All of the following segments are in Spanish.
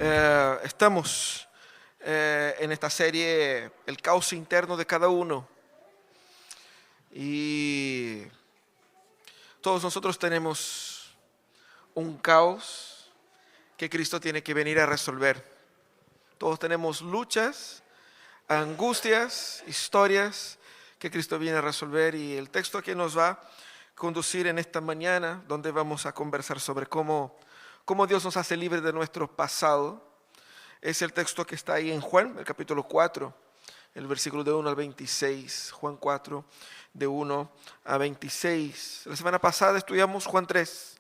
Estamos en esta serie, el caos interno de cada uno. Y todos nosotros tenemos un caos que Cristo tiene que venir a resolver. Todos tenemos luchas, angustias, historias que Cristo viene a resolver. Y el texto que nos va a conducir en esta mañana, donde vamos a conversar sobre cómo Dios nos hace libres de nuestro pasado, es el texto que está ahí en Juan, el capítulo 4, el versículo de 1 al 26. Juan 4, de 1 a 26. La semana pasada estudiamos Juan 3.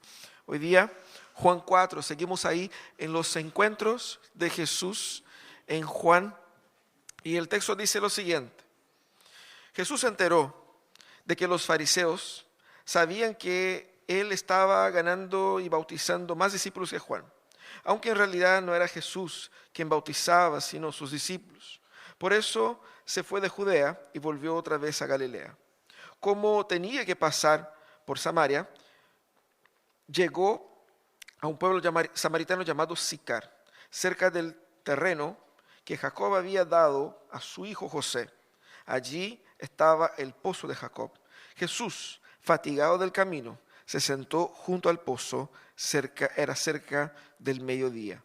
Hoy día, Juan 4. Seguimos ahí en los encuentros de Jesús en Juan. Y el texto dice lo siguiente. Jesús se enteró de que los fariseos sabían que él estaba ganando y bautizando más discípulos que Juan, aunque en realidad no era Jesús quien bautizaba, sino sus discípulos. Por eso se fue de Judea y volvió otra vez a Galilea. Como tenía que pasar por Samaria, llegó a un pueblo samaritano llamado Sicar, cerca del terreno que Jacob había dado a su hijo José. Allí estaba el pozo de Jacob. Jesús, fatigado del camino, se sentó junto al pozo. Era cerca del mediodía.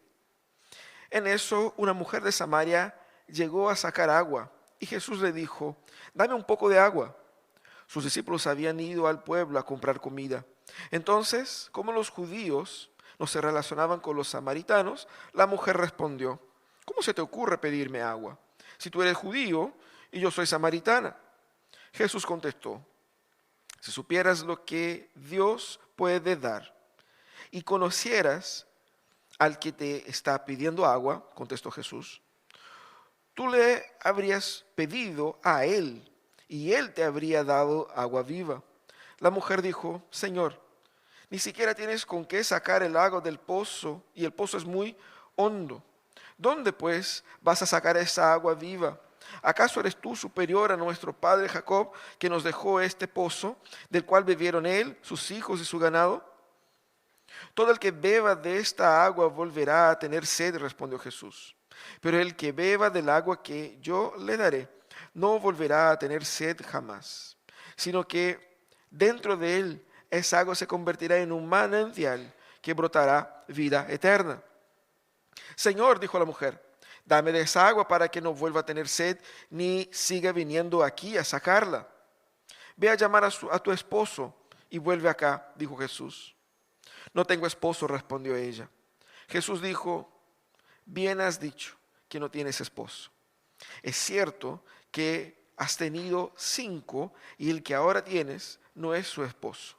En eso, una mujer de Samaria llegó a sacar agua, y Jesús le dijo: dame un poco de agua. Sus discípulos habían ido al pueblo a comprar comida. Entonces, como los judíos no se relacionaban con los samaritanos, la mujer respondió: ¿cómo se te ocurre pedirme agua, si tú eres judío y yo soy samaritana? Jesús contestó: si supieras lo que Dios puede dar y conocieras al que te está pidiendo agua, contestó Jesús, tú le habrías pedido a él y él te habría dado agua viva. La mujer dijo: Señor, ni siquiera tienes con qué sacar el agua del pozo y el pozo es muy hondo. ¿Dónde pues vas a sacar esa agua viva? ¿Acaso eres tú superior a nuestro padre Jacob, que nos dejó este pozo, del cual bebieron él, sus hijos y su ganado? Todo el que beba de esta agua volverá a tener sed, respondió Jesús. Pero el que beba del agua que yo le daré, no volverá a tener sed jamás, sino que dentro de él esa agua se convertirá en un manantial que brotará vida eterna. Señor, dijo la mujer, dame de esa agua para que no vuelva a tener sed, ni siga viniendo aquí a sacarla. Ve a llamar a tu esposo y vuelve acá, dijo Jesús. No tengo esposo, respondió ella. Jesús dijo: bien has dicho que no tienes esposo. Es cierto que has tenido 5 y el que ahora tienes no es su esposo.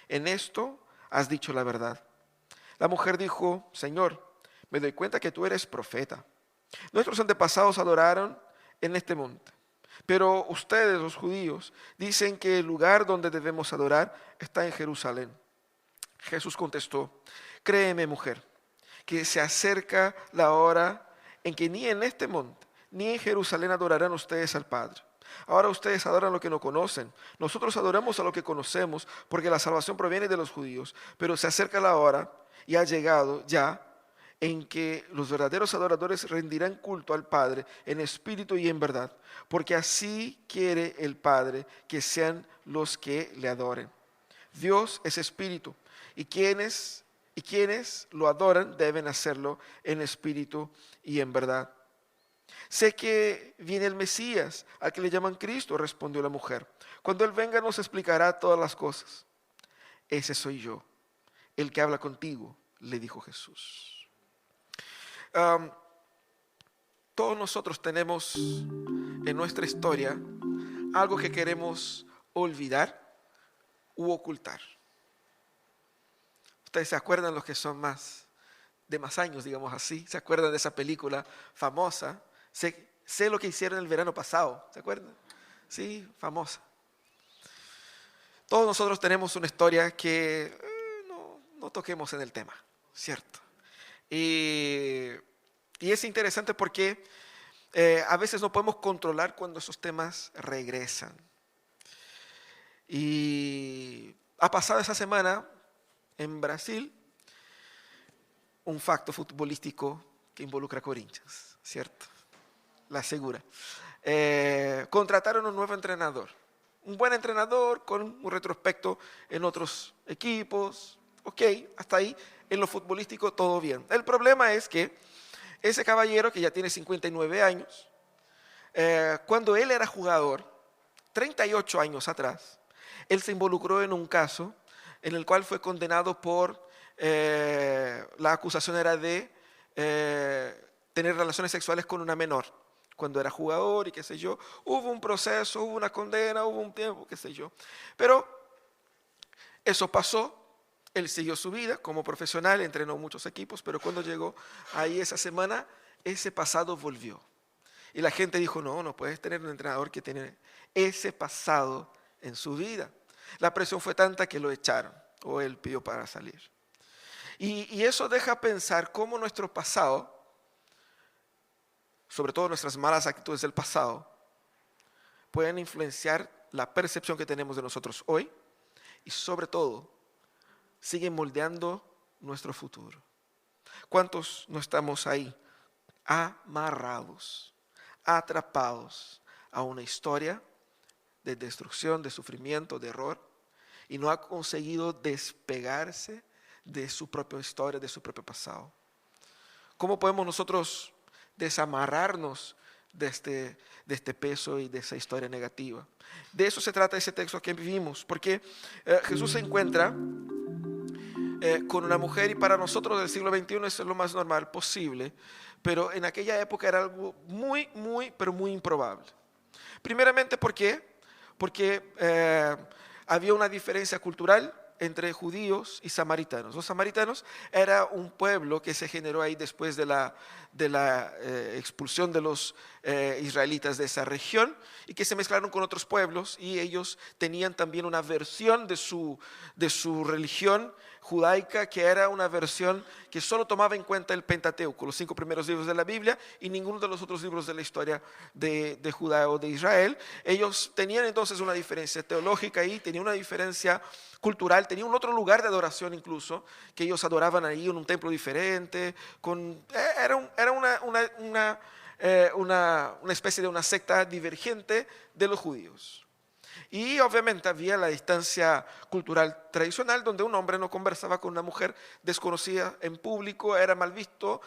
En esto has dicho la verdad. La mujer dijo: Señor, me doy cuenta que tú eres profeta. Nuestros antepasados adoraron en este monte, pero ustedes, los judíos, dicen que el lugar donde debemos adorar está en Jerusalén. Jesús contestó: créeme, mujer, que se acerca la hora en que ni en este monte ni en Jerusalén adorarán ustedes al Padre. Ahora ustedes adoran lo que no conocen. Nosotros adoramos a lo que conocemos, porque la salvación proviene de los judíos. Pero se acerca la hora, y ha llegado ya, en que los verdaderos adoradores rendirán culto al Padre en espíritu y en verdad, porque así quiere el Padre que sean los que le adoren. Dios es espíritu, y quienes lo adoran deben hacerlo en espíritu y en verdad. Sé que viene el Mesías, al que le llaman Cristo, respondió la mujer. Cuando Él venga nos explicará todas las cosas. Ese soy yo, el que habla contigo, le dijo Jesús. Todos nosotros tenemos en nuestra historia algo que queremos olvidar u ocultar. Ustedes se acuerdan, los que son de más años, digamos así, se acuerdan de esa película famosa, sé lo que hicieron el verano pasado, ¿se acuerdan? Sí, famosa. Todos nosotros tenemos una historia que no toquemos en el tema, ¿cierto? Y es interesante porque a veces no podemos controlar cuando esos temas regresan. Y ha pasado esa semana en Brasil un facto futbolístico que involucra a Corinthians, ¿cierto? La asegura. Contrataron un nuevo entrenador. Un buen entrenador con un retrospecto en otros equipos. Ok, hasta ahí en lo futbolístico todo bien. El problema es que ese caballero que ya tiene 59 años, cuando él era jugador, 38 años atrás, él se involucró en un caso en el cual fue condenado por, la acusación era de tener relaciones sexuales con una menor, cuando era jugador y qué sé yo. Hubo un proceso, hubo una condena, hubo un tiempo, qué sé yo. Pero eso pasó, él siguió su vida como profesional, entrenó muchos equipos, pero cuando llegó ahí esa semana, ese pasado volvió. Y la gente dijo, no, no puedes tener un entrenador que tiene ese pasado en su vida. La presión fue tanta que lo echaron, o él pidió para salir. Y eso deja pensar cómo nuestro pasado, sobre todo nuestras malas actitudes del pasado, pueden influenciar la percepción que tenemos de nosotros hoy y sobre todo siguen moldeando nuestro futuro. ¿Cuántos no estamos ahí amarrados, atrapados a una historia de destrucción, de sufrimiento, de error y no ha conseguido despegarse de su propia historia, de su propio pasado? ¿Cómo podemos nosotros desamarrarnos de este peso y de esa historia negativa? De eso se trata ese texto que vivimos, porque Jesús se encuentra con una mujer y para nosotros del siglo XXI eso es lo más normal posible, pero en aquella época era algo pero muy improbable. Primeramente, ¿por qué? Porque había una diferencia cultural entre judíos y samaritanos. Los samaritanos era un pueblo que se generó ahí después de la expulsión de los israelitas de esa región y que se mezclaron con otros pueblos y ellos tenían también una versión de su religión judaica que era una versión que solo tomaba en cuenta el Pentateuco, los 5 primeros libros de la Biblia y ninguno de los otros libros de la historia de Judá o de Israel. Ellos tenían entonces una diferencia teológica ahí, tenían una diferencia cultural, tenían un otro lugar de adoración incluso, que ellos adoraban ahí en un templo diferente, era una especie de una secta divergente de los judíos. Y obviamente había la distancia cultural tradicional donde un hombre no conversaba con una mujer desconocida en público, era mal visto.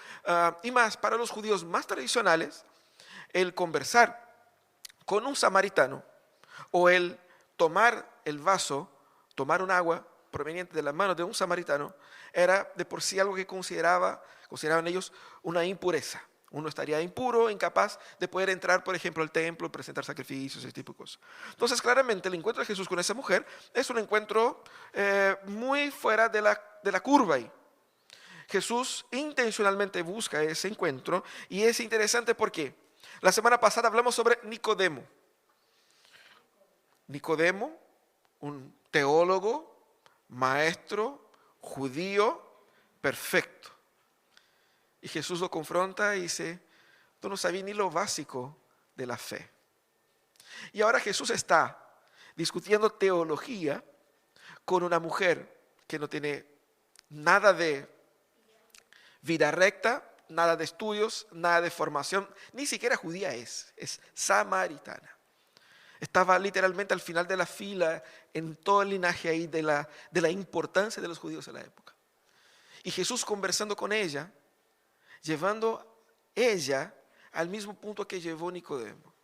Y más, para los judíos más tradicionales, el conversar con un samaritano o el tomar el vaso, tomar un agua proveniente de las manos de un samaritano, era de por sí algo que consideraban ellos una impureza. Uno estaría impuro, incapaz de poder entrar, por ejemplo, al templo, presentar sacrificios, ese tipo de cosas. Entonces, claramente, el encuentro de Jesús con esa mujer es un encuentro muy fuera de la curva ahí. Jesús intencionalmente busca ese encuentro y es interesante porque la semana pasada hablamos sobre Nicodemo. Nicodemo, un teólogo, maestro, judío, perfecto. Y Jesús lo confronta y dice, tú no sabías ni lo básico de la fe. Y ahora Jesús está discutiendo teología con una mujer que no tiene nada de vida recta, nada de estudios, nada de formación, ni siquiera judía es samaritana. Estaba literalmente al final de la fila en todo el linaje ahí de la importancia de los judíos en la época. Y Jesús conversando con ella, llevando ella al mismo punto que llevó Nicodemo.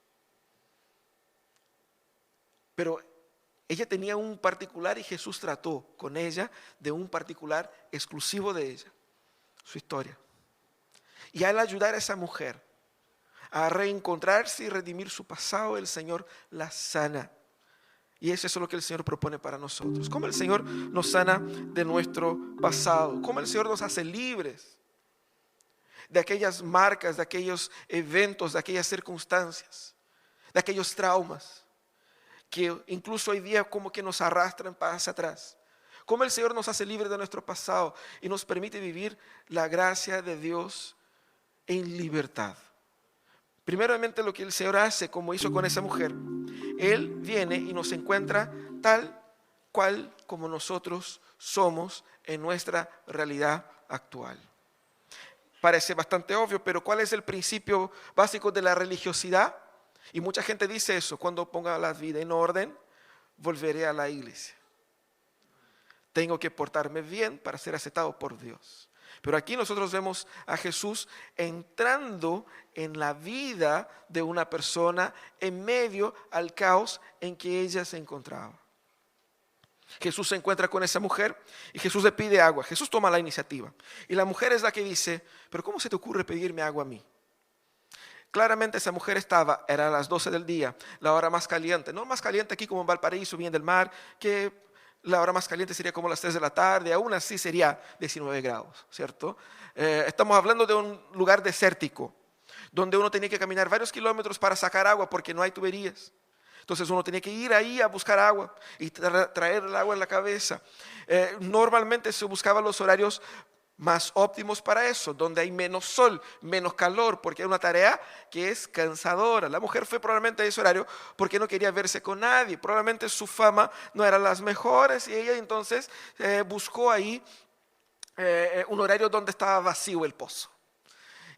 Pero ella tenía un particular y Jesús trató con ella de un particular exclusivo de ella, su historia. Y al ayudar a esa mujer a reencontrarse y redimir su pasado, el Señor la sana. Y eso es lo que el Señor propone para nosotros. Cómo el Señor nos sana de nuestro pasado, cómo el Señor nos hace libres de aquellas marcas, de aquellos eventos, de aquellas circunstancias, de aquellos traumas que incluso hoy día como que nos arrastran hacia atrás. Cómo el Señor nos hace libres de nuestro pasado y nos permite vivir la gracia de Dios en libertad. Primeramente lo que el Señor hace, como hizo con esa mujer, Él viene y nos encuentra tal cual como nosotros somos en nuestra realidad actual. parece bastante obvio, pero ¿cuál es el principio básico de la religiosidad? Y mucha gente dice eso: cuando ponga la vida en orden, volveré a la iglesia. Tengo que portarme bien para ser aceptado por Dios. Pero aquí nosotros vemos a Jesús entrando en la vida de una persona en medio al caos en que ella se encontraba. Jesús se encuentra con esa mujer y Jesús le pide agua. Jesús toma la iniciativa. Y la mujer es la que dice: pero ¿cómo se te ocurre pedirme agua a mí? Claramente esa mujer era a las 12 del día, la hora más caliente. No más caliente aquí como en Valparaíso, bien del mar, que la hora más caliente sería como las 3 de la tarde, aún así sería 19 grados, ¿cierto? Estamos hablando de un lugar desértico, donde uno tenía que caminar varios kilómetros para sacar agua porque no hay tuberías. Entonces uno tenía que ir ahí a buscar agua y traer el agua en la cabeza. Normalmente se buscaban los horarios más óptimos para eso, donde hay menos sol, menos calor, porque es una tarea que es cansadora. La mujer fue probablemente a ese horario porque no quería verse con nadie, probablemente su fama no era las mejores y ella entonces buscó ahí un horario donde estaba vacío el pozo.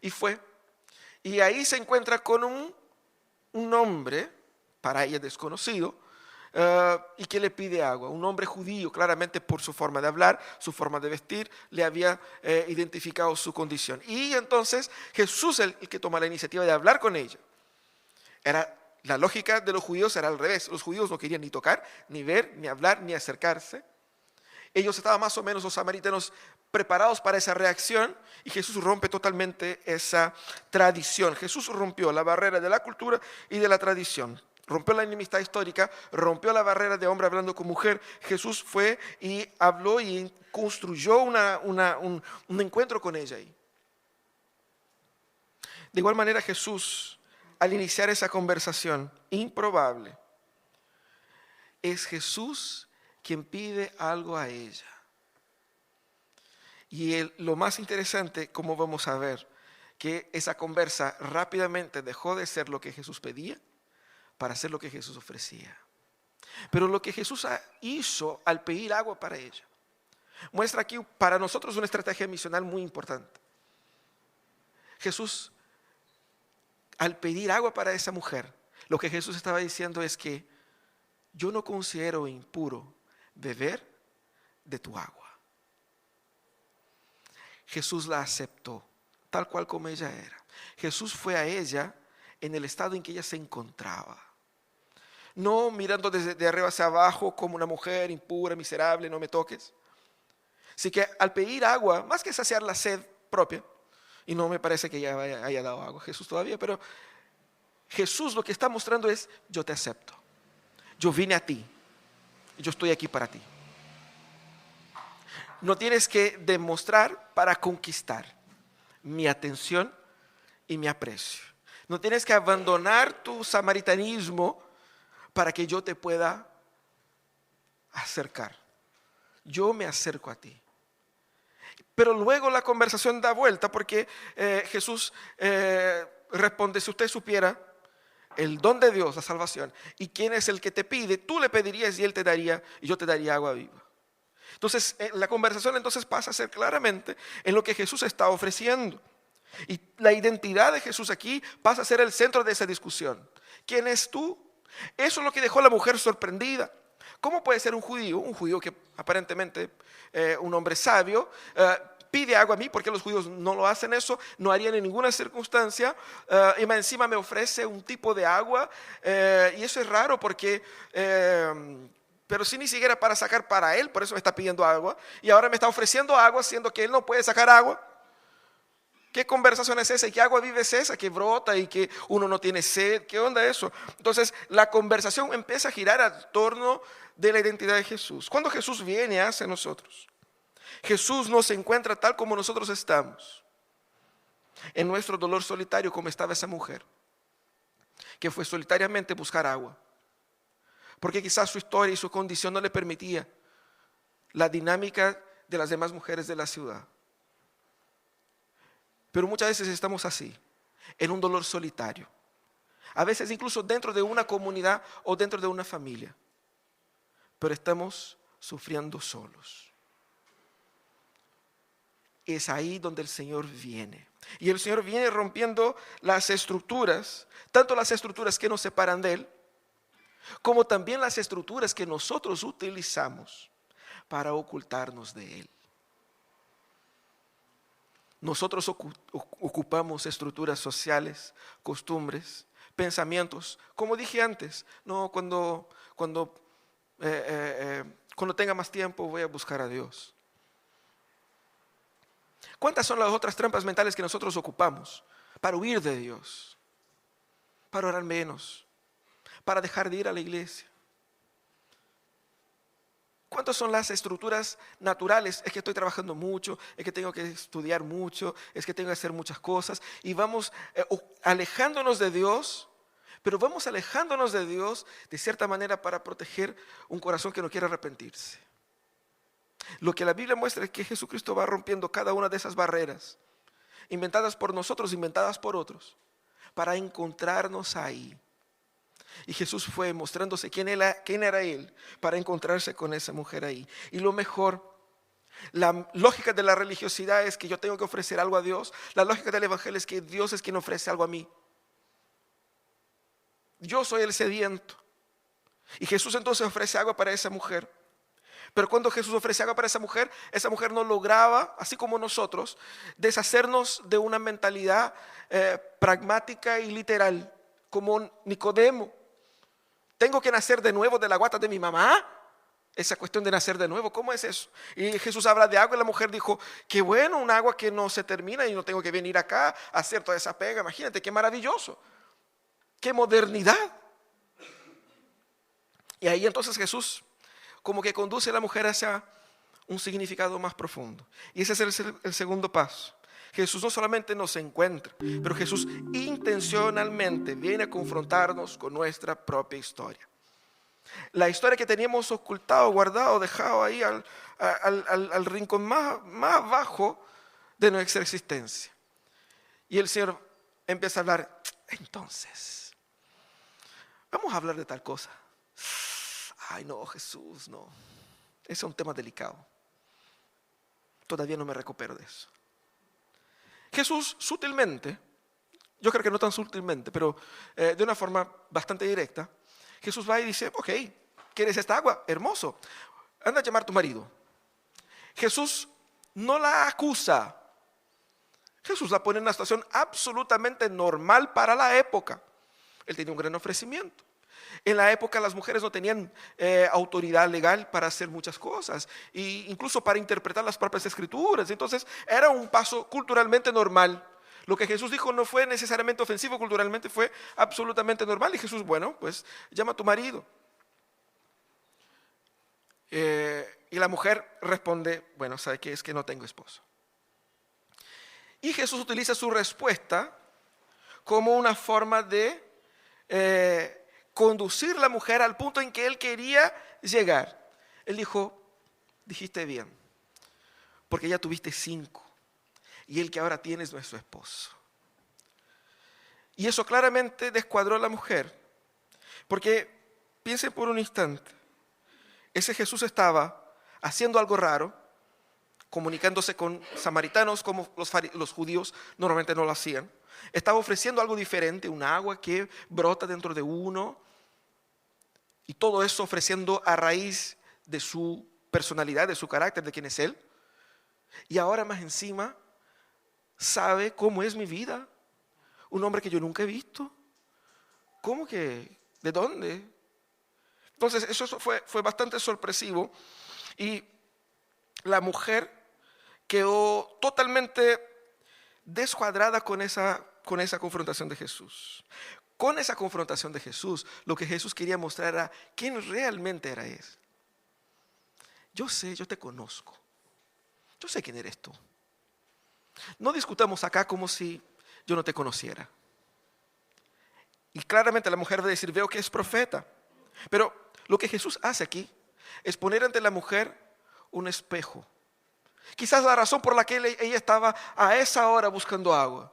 Y fue, y ahí se encuentra con un hombre, para ella desconocido, y que le pide agua. Un hombre judío, claramente por su forma de hablar, su forma de vestir, le había identificado su condición. Y entonces Jesús es el que toma la iniciativa de hablar con ella. La lógica de los judíos era al revés. Los judíos no querían ni tocar, ni ver, ni hablar, ni acercarse. Ellos estaban más o menos, los samaritanos, preparados para esa reacción, y Jesús rompe totalmente esa tradición. Jesús rompió la barrera de la cultura y de la tradición. Rompió la enemistad histórica, rompió la barrera de hombre hablando con mujer. Jesús fue y habló y construyó un encuentro con ella ahí. De igual manera Jesús, al iniciar esa conversación improbable, es Jesús quien pide algo a ella. Y lo más interesante, como vamos a ver, que esa conversa rápidamente dejó de ser lo que Jesús pedía para hacer lo que Jesús ofrecía. Pero lo que Jesús hizo al pedir agua para ella muestra aquí para nosotros una estrategia misional muy importante. Jesús, al pedir agua para esa mujer, lo que Jesús estaba diciendo es que yo no considero impuro beber de tu agua. Jesús la aceptó tal cual como ella era. Jesús fue a ella en el estado en que ella se encontraba. No mirando desde arriba hacia abajo como una mujer impura, miserable, no me toques. Así que al pedir agua, más que saciar la sed propia, y no me parece que ella haya dado agua a Jesús todavía, pero Jesús lo que está mostrando es: yo te acepto, yo vine a ti, yo estoy aquí para ti. No tienes que demostrar para conquistar mi atención y mi aprecio. No tienes que abandonar tu samaritanismo para que yo te pueda acercar. Yo me acerco a ti. Pero luego la conversación da vuelta porque Jesús responde: si usted supiera el don de Dios, la salvación, y quién es el que te pide, tú le pedirías y él te daría, y yo te daría agua viva. Entonces la conversación entonces pasa a ser claramente en lo que Jesús está ofreciendo. Y la identidad de Jesús aquí pasa a ser el centro de esa discusión. ¿Quién es tú? Eso es lo que dejó a la mujer sorprendida. ¿Cómo puede ser un judío que aparentemente un hombre sabio, pide agua a mí? Porque los judíos no lo hacen eso, no harían en ninguna circunstancia, y más encima me ofrece un tipo de agua, y eso es raro porque... pero si ni siquiera para sacar para él, por eso me está pidiendo agua, y ahora me está ofreciendo agua siendo que él no puede sacar agua. ¿Qué conversación es esa? ¿Y qué agua viva es esa que brota y que uno no tiene sed? ¿Qué onda eso? Entonces la conversación empieza a girar al torno de la identidad de Jesús. Cuando Jesús viene hacia nosotros, Jesús nos encuentra tal como nosotros estamos, en nuestro dolor solitario, como estaba esa mujer, que fue solitariamente buscar agua, porque quizás su historia y su condición no le permitía la dinámica de las demás mujeres de la ciudad. Pero muchas veces estamos así, en un dolor solitario. A veces incluso dentro de una comunidad o dentro de una familia. Pero estamos sufriendo solos. es ahí donde el Señor viene. Y el Señor viene rompiendo las estructuras, tanto las estructuras que nos separan de Él, como también las estructuras que nosotros utilizamos para ocultarnos de Él. Nosotros ocupamos estructuras sociales, costumbres, pensamientos. Como dije antes, no, cuando tenga más tiempo voy a buscar a Dios. ¿Cuántas son las otras trampas mentales que nosotros ocupamos para huir de Dios? Para orar menos, para dejar de ir a la iglesia. ¿Cuántas son las estructuras naturales? Es que estoy trabajando mucho, es que tengo que estudiar mucho, es que tengo que hacer muchas cosas. Y vamos alejándonos de Dios, pero vamos alejándonos de Dios de cierta manera para proteger un corazón que no quiere arrepentirse. Lo que la Biblia muestra es que Jesucristo va rompiendo cada una de esas barreras, inventadas por nosotros, inventadas por otros, para encontrarnos ahí. Y Jesús fue mostrándose quién era Él para encontrarse con esa mujer ahí. Y lo mejor, la lógica de la religiosidad es que yo tengo que ofrecer algo a Dios. La lógica del evangelio es que Dios es quien ofrece algo a mí. Yo soy el sediento. Y Jesús entonces ofrece agua para esa mujer. Pero cuando Jesús ofrece agua para esa mujer no lograba, así como nosotros, deshacernos de una mentalidad pragmática y literal, como Nicodemo. ¿Tengo que nacer de nuevo de la guata de mi mamá? Esa cuestión de nacer de nuevo, ¿cómo es eso? Y Jesús habla de agua y la mujer dijo, qué bueno, un agua que no se termina y no tengo que venir acá a hacer toda esa pega. Imagínate, qué maravilloso, qué modernidad. Y ahí entonces Jesús como que conduce a la mujer hacia un significado más profundo. Y ese es el segundo paso. Jesús no solamente nos encuentra, pero Jesús intencionalmente viene a confrontarnos con nuestra propia historia. La historia que teníamos ocultado, guardado, dejado ahí al rincón más bajo de nuestra existencia. Y el Señor empieza a hablar, entonces, vamos a hablar de tal cosa. Ay, no, Jesús, no. Ese es un tema delicado. Todavía no me recupero de eso. Jesús sutilmente, yo creo que no tan sutilmente, pero de una forma bastante directa, Jesús va y dice, ok, ¿quieres esta agua? Hermoso. Anda a llamar a tu marido. Jesús no la acusa. Jesús la pone en una situación absolutamente normal para la época. Él tenía un gran ofrecimiento. En la época las mujeres no tenían autoridad legal para hacer muchas cosas, e incluso para interpretar las propias escrituras. Entonces era un paso culturalmente normal. Lo que Jesús dijo no fue necesariamente ofensivo culturalmente, fue absolutamente normal. Y Jesús, bueno, pues llama a tu marido. Y la mujer responde, bueno, ¿sabe qué? Es que no tengo esposo. Y Jesús utiliza su respuesta como una forma de conducir a la mujer al punto en que él quería llegar. Él dijo, dijiste bien, porque ya tuviste 5 y el que ahora tienes no es su esposo. Y eso claramente descuadró a la mujer, porque piensen por un instante, ese Jesús estaba haciendo algo raro, comunicándose con samaritanos como los judíos normalmente no lo hacían. Estaba ofreciendo algo diferente, un agua que brota dentro de uno, y todo eso ofreciendo a raíz de su personalidad, de su carácter, de quién es él. Y ahora más encima sabe cómo es mi vida, un hombre que yo nunca he visto. ¿Cómo que? ¿De dónde? Entonces eso fue bastante sorpresivo, y la mujer quedó totalmente descuadrada con esa confrontación de Jesús. Con esa confrontación de Jesús, lo que Jesús quería mostrar era quién realmente era Él. Yo sé, yo te conozco. Yo sé quién eres tú. No discutamos acá como si yo no te conociera. Y claramente la mujer va a decir, veo que es profeta. Pero lo que Jesús hace aquí es poner ante la mujer un espejo. Quizás la razón por la que ella estaba a esa hora buscando agua.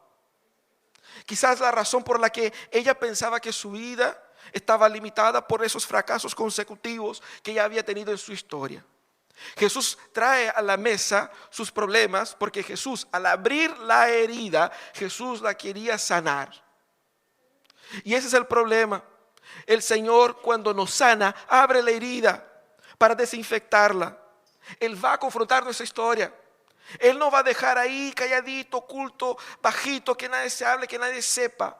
Quizás la razón por la que ella pensaba que su vida estaba limitada por esos fracasos consecutivos que ella había tenido en su historia. Jesús trae a la mesa sus problemas porque Jesús, al abrir la herida, Jesús la quería sanar. Y ese es el problema. El Señor, cuando nos sana, abre la herida para desinfectarla. Él va a confrontar nuestra historia. Él no va a dejar ahí calladito, oculto, bajito, que nadie se hable, que nadie sepa.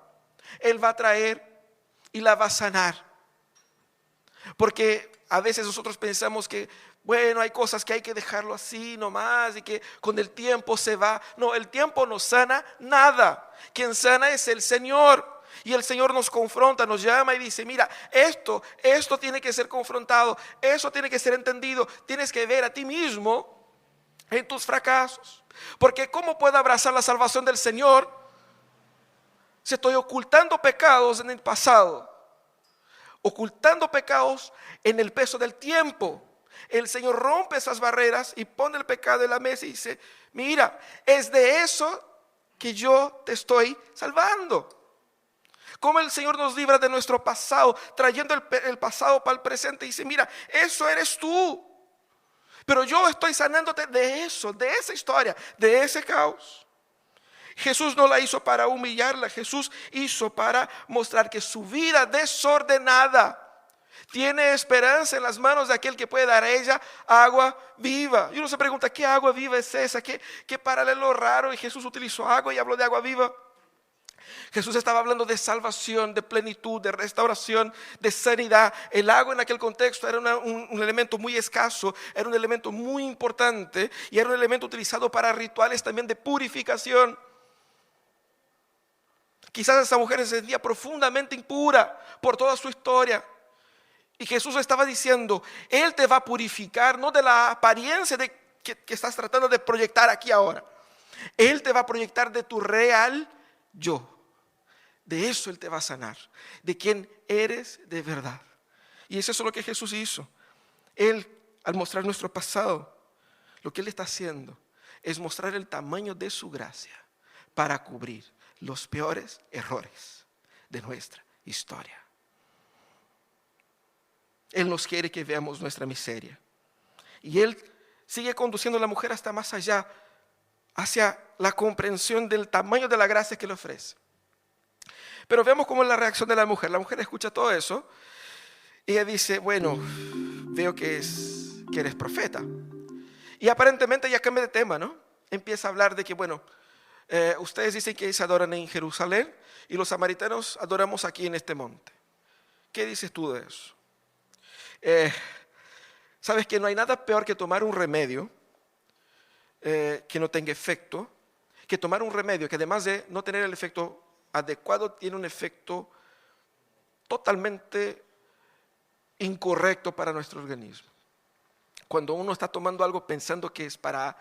Él va a traer y la va a sanar. Porque a veces nosotros pensamos que, bueno, hay cosas que hay que dejarlo así nomás y que con el tiempo se va. No, el tiempo no sana nada. Quien sana es el Señor. Y el Señor nos confronta, nos llama y dice, mira, esto tiene que ser confrontado, eso tiene que ser entendido. Tienes que ver a ti mismo en tus fracasos. Porque ¿cómo puedo abrazar la salvación del Señor si estoy ocultando pecados en el pasado? Ocultando pecados en el peso del tiempo. El Señor rompe esas barreras y pone el pecado en la mesa y dice, mira, es de eso que yo te estoy salvando. Como el Señor nos libra de nuestro pasado, trayendo el pasado para el presente y dice, mira, eso eres tú. Pero yo estoy sanándote de eso, de esa historia, de ese caos. Jesús no la hizo para humillarla, Jesús hizo para mostrar que su vida desordenada tiene esperanza en las manos de aquel que puede dar a ella agua viva. Y uno se pregunta, ¿qué agua viva es esa? ¿Qué paralelo raro? Y Jesús utilizó agua y habló de agua viva. Jesús estaba hablando de salvación, de plenitud, de restauración, de sanidad. El agua en aquel contexto era un elemento muy escaso, era un elemento muy importante y era un elemento utilizado para rituales también de purificación. Quizás esa mujer se sentía profundamente impura por toda su historia. Y Jesús estaba diciendo, Él te va a purificar, no de la apariencia que estás tratando de proyectar aquí ahora. Él te va a proyectar de tu real yo. De eso Él te va a sanar, de quien eres de verdad. Y eso es lo que Jesús hizo. Él, al mostrar nuestro pasado, lo que Él está haciendo es mostrar el tamaño de su gracia para cubrir los peores errores de nuestra historia. Él nos quiere que veamos nuestra miseria. Y Él sigue conduciendo a la mujer hasta más allá, hacia la comprensión del tamaño de la gracia que le ofrece. Pero veamos cómo es la reacción de la mujer. La mujer escucha todo eso y ella dice, bueno, veo que eres profeta. Y aparentemente ella cambia de tema, ¿no? Empieza a hablar de que, bueno, ustedes dicen que se adoran en Jerusalén y los samaritanos adoramos aquí en este monte. ¿Qué dices tú de eso? Sabes que no hay nada peor que tomar un remedio que no tenga efecto, que tomar un remedio que además de no tener el efecto adecuado, tiene un efecto totalmente incorrecto para nuestro organismo. Cuando uno está tomando algo pensando que es para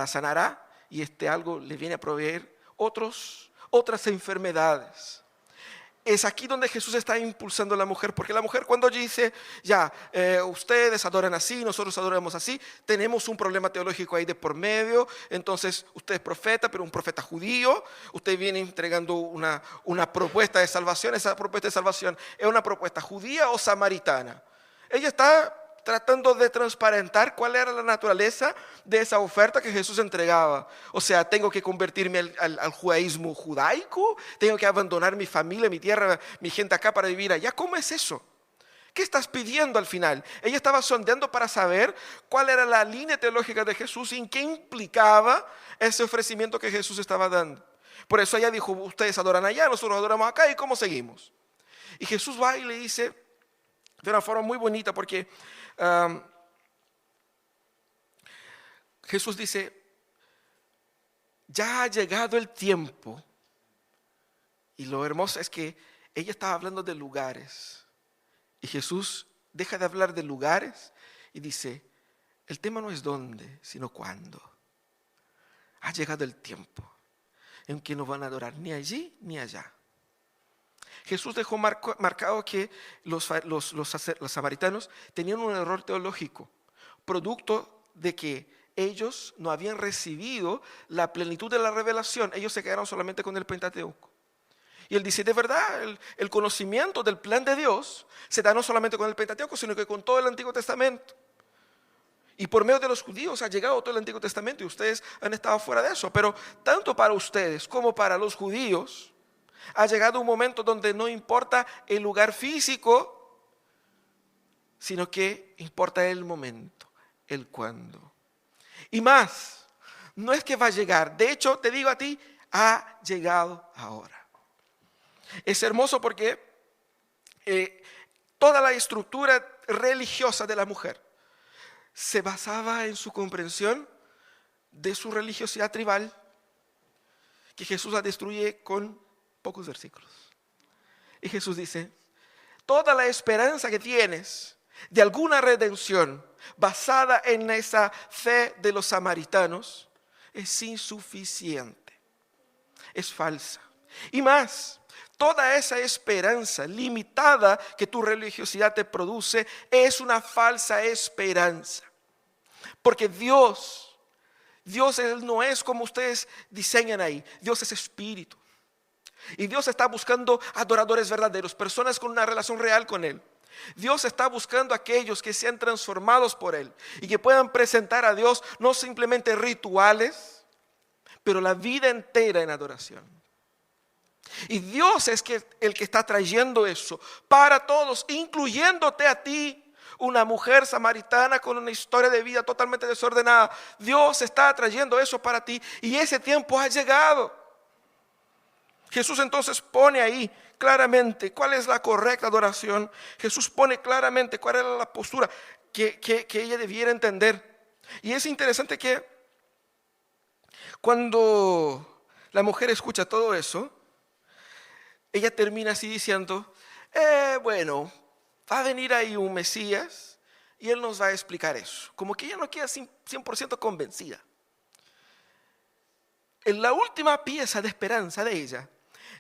sanar y algo le viene a proveer otras enfermedades. Es aquí donde Jesús está impulsando a la mujer, porque la mujer cuando dice, ustedes adoran así, nosotros adoramos así, tenemos un problema teológico ahí de por medio, entonces usted es profeta, pero un profeta judío, usted viene entregando una propuesta de salvación, esa propuesta de salvación es una propuesta judía o samaritana. Ella está tratando de transparentar cuál era la naturaleza de esa oferta que Jesús entregaba. O sea, tengo que convertirme al judaísmo judaico, tengo que abandonar mi familia, mi tierra, mi gente acá para vivir allá. ¿Cómo es eso? ¿Qué estás pidiendo al final? Ella estaba sondeando para saber cuál era la línea teológica de Jesús y en qué implicaba ese ofrecimiento que Jesús estaba dando. Por eso ella dijo, ustedes adoran allá, nosotros adoramos acá, ¿y cómo seguimos? Y Jesús va y le dice de una forma muy bonita, porque Jesús dice, ya ha llegado el tiempo. Y lo hermoso es que ella estaba hablando de lugares. Y Jesús deja de hablar de lugares y dice, el tema no es dónde, sino cuándo. Ha llegado el tiempo en que no van a adorar ni allí ni allá. Jesús dejó marcado que los samaritanos tenían un error teológico, producto de que ellos no habían recibido la plenitud de la revelación. Ellos se quedaron solamente con el Pentateuco. Y él dice, de verdad, el conocimiento del plan de Dios se da no solamente con el Pentateuco, sino que con todo el Antiguo Testamento. Y por medio de los judíos ha llegado todo el Antiguo Testamento y ustedes han estado fuera de eso. Pero tanto para ustedes como para los judíos ha llegado un momento donde no importa el lugar físico, sino que importa el momento, el cuándo. Y más, no es que va a llegar. De hecho, te digo a ti, ha llegado ahora. Es hermoso porque toda la estructura religiosa de la mujer se basaba en su comprensión de su religiosidad tribal, que Jesús la destruye con pocos versículos. Y Jesús dice, toda la esperanza que tienes de alguna redención basada en esa fe de los samaritanos es insuficiente, es falsa. Y más, toda esa esperanza limitada que tu religiosidad te produce es una falsa esperanza. Porque Dios Él no es como ustedes diseñan ahí. Dios es espíritu. Y Dios está buscando adoradores verdaderos, personas con una relación real con Él. Dios está buscando a aquellos que sean transformados por Él y que puedan presentar a Dios no simplemente rituales, pero la vida entera en adoración. Y Dios es el que está trayendo eso para todos, incluyéndote a ti, una mujer samaritana con una historia de vida totalmente desordenada. Dios está trayendo eso para ti y ese tiempo ha llegado. Jesús entonces pone ahí claramente cuál es la correcta adoración. Jesús pone claramente cuál era la postura que ella debiera entender. Y es interesante que cuando la mujer escucha todo eso, ella termina así diciendo, bueno, va a venir ahí un Mesías y Él nos va a explicar eso. Como que ella no queda 100% convencida. En la última pieza de esperanza de ella,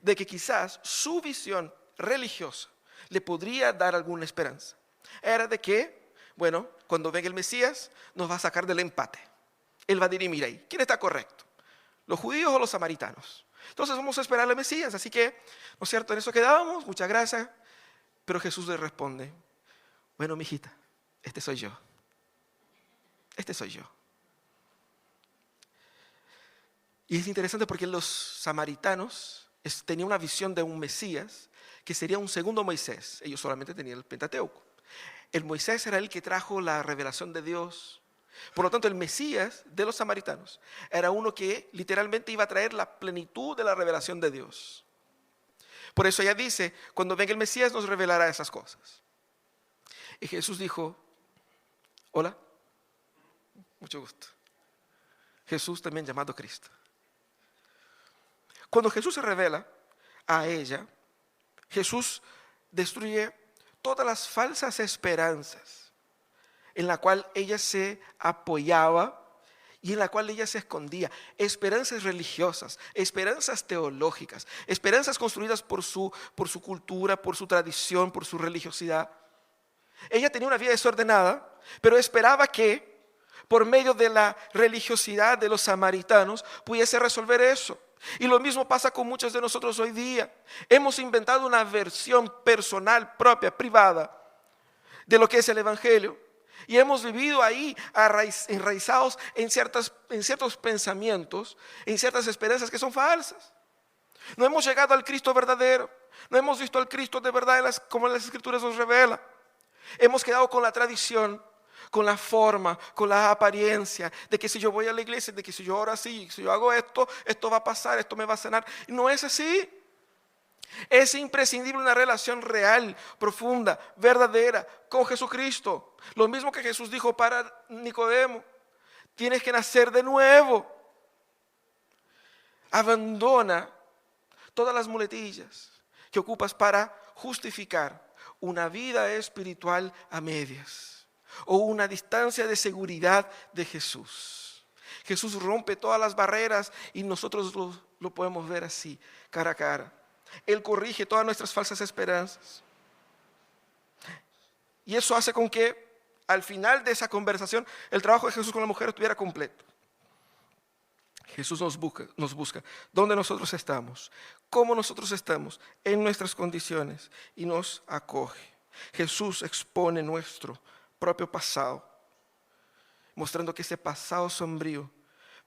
de que quizás su visión religiosa le podría dar alguna esperanza, era de que, bueno, cuando venga el Mesías, nos va a sacar del empate. Él va a dirimir ahí, ¿quién está correcto? ¿Los judíos o los samaritanos? Entonces vamos a esperar al Mesías, así que, ¿no es cierto? En eso quedábamos, muchas gracias. Pero Jesús le responde, bueno, mijita, este soy yo. Este soy yo. Y es interesante porque los samaritanos tenían una visión de un Mesías que sería un segundo Moisés. Ellos solamente tenían el Pentateuco. El Moisés era el que trajo la revelación de Dios. Por lo tanto, el Mesías de los samaritanos era uno que literalmente iba a traer la plenitud de la revelación de Dios. Por eso ella dice, cuando venga el Mesías nos revelará esas cosas. Y Jesús dijo, hola, mucho gusto. Jesús también llamado Cristo. Cuando Jesús se revela a ella, Jesús destruye todas las falsas esperanzas en la cual ella se apoyaba y en la cual ella se escondía. Esperanzas religiosas, esperanzas teológicas, esperanzas construidas por su cultura, por su tradición, por su religiosidad. Ella tenía una vida desordenada, pero esperaba que por medio de la religiosidad de los samaritanos pudiese resolver eso. Y lo mismo pasa con muchos de nosotros hoy día. Hemos inventado una versión personal, propia, privada de lo que es el Evangelio. Y hemos vivido ahí enraizados en ciertos pensamientos, en ciertas esperanzas que son falsas. No hemos llegado al Cristo verdadero. No hemos visto al Cristo de verdad como las Escrituras nos revela. Hemos quedado con la tradición, con la forma, con la apariencia de que si yo voy a la iglesia, de que si yo oro así, si yo hago esto, esto va a pasar, esto me va a sanar. Y no es así. Es imprescindible una relación real, profunda, verdadera con Jesucristo. Lo mismo que Jesús dijo para Nicodemo. Tienes que nacer de nuevo. Abandona todas las muletillas que ocupas para justificar una vida espiritual a medias o una distancia de seguridad de Jesús. Jesús rompe todas las barreras y nosotros lo podemos ver así, cara a cara. Él corrige todas nuestras falsas esperanzas. Y eso hace con que al final de esa conversación el trabajo de Jesús con la mujer estuviera completo. Jesús nos busca dónde nosotros estamos, cómo nosotros estamos en nuestras condiciones y nos acoge. Jesús expone nuestro propio pasado, mostrando que ese pasado sombrío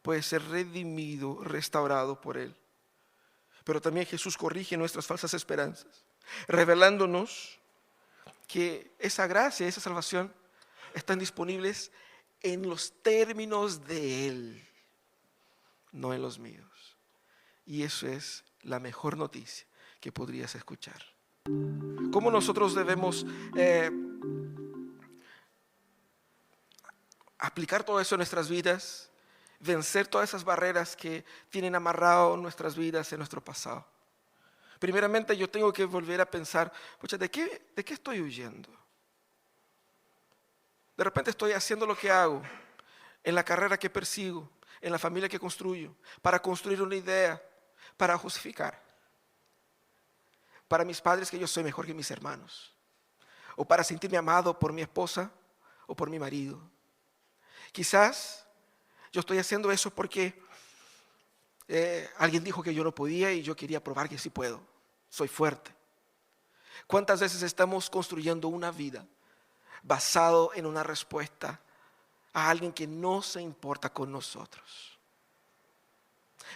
puede ser redimido, restaurado por Él. Pero también Jesús corrige nuestras falsas esperanzas, revelándonos que esa gracia, esa salvación están disponibles en los términos de Él, no en los míos. Y eso es la mejor noticia que podrías escuchar. ¿Cómo nosotros debemos aplicar todo eso en nuestras vidas? Vencer todas esas barreras que tienen amarrado nuestras vidas en nuestro pasado. Primeramente yo tengo que volver a pensar, pucha, ¿de qué estoy huyendo? De repente estoy haciendo lo que hago, en la carrera que persigo, en la familia que construyo, para construir una idea, para justificar. Para mis padres que yo soy mejor que mis hermanos. O para sentirme amado por mi esposa o por mi marido. Quizás yo estoy haciendo eso porque alguien dijo que yo no podía y yo quería probar que sí puedo. Soy fuerte. ¿Cuántas veces estamos construyendo una vida basado en una respuesta a alguien que no se importa con nosotros?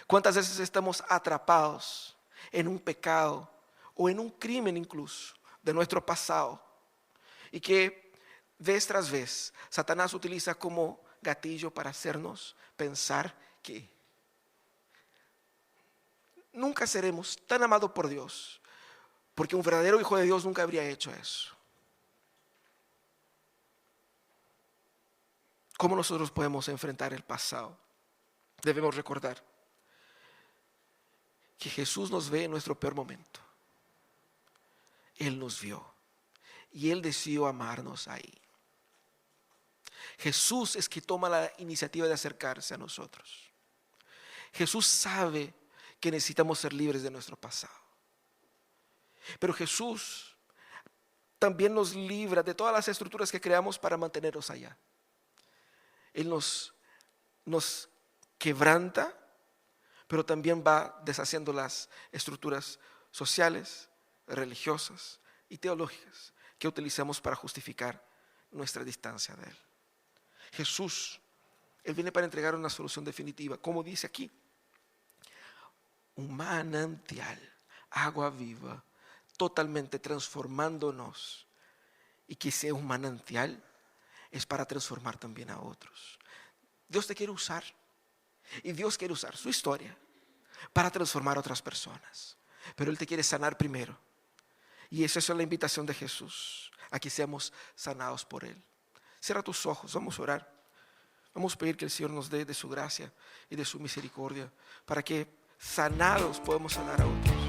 ¿Cuántas veces estamos atrapados en un pecado o en un crimen incluso de nuestro pasado y que vez tras vez Satanás utiliza como gatillo para hacernos pensar que nunca seremos tan amados por Dios, porque un verdadero hijo de Dios nunca habría hecho eso? ¿Cómo nosotros podemos enfrentar el pasado? Debemos recordar que Jesús nos ve en nuestro peor momento. Él nos vio y Él decidió amarnos ahí. Jesús es quien toma la iniciativa de acercarse a nosotros. Jesús sabe que necesitamos ser libres de nuestro pasado. Pero Jesús también nos libra de todas las estructuras que creamos para mantenernos allá. Él nos quebranta, pero también va deshaciendo las estructuras sociales, religiosas y teológicas que utilizamos para justificar nuestra distancia de Él. Jesús, Él viene para entregar una solución definitiva, como dice aquí: un manantial, agua viva, totalmente transformándonos. Y que sea un manantial es para transformar también a otros. Dios te quiere usar, y Dios quiere usar su historia para transformar a otras personas, pero Él te quiere sanar primero. Y esa es la invitación de Jesús, a que seamos sanados por Él. Cierra tus ojos, vamos a orar. Vamos a pedir que el Señor nos dé de su gracia y de su misericordia, para que sanados podamos sanar a otros.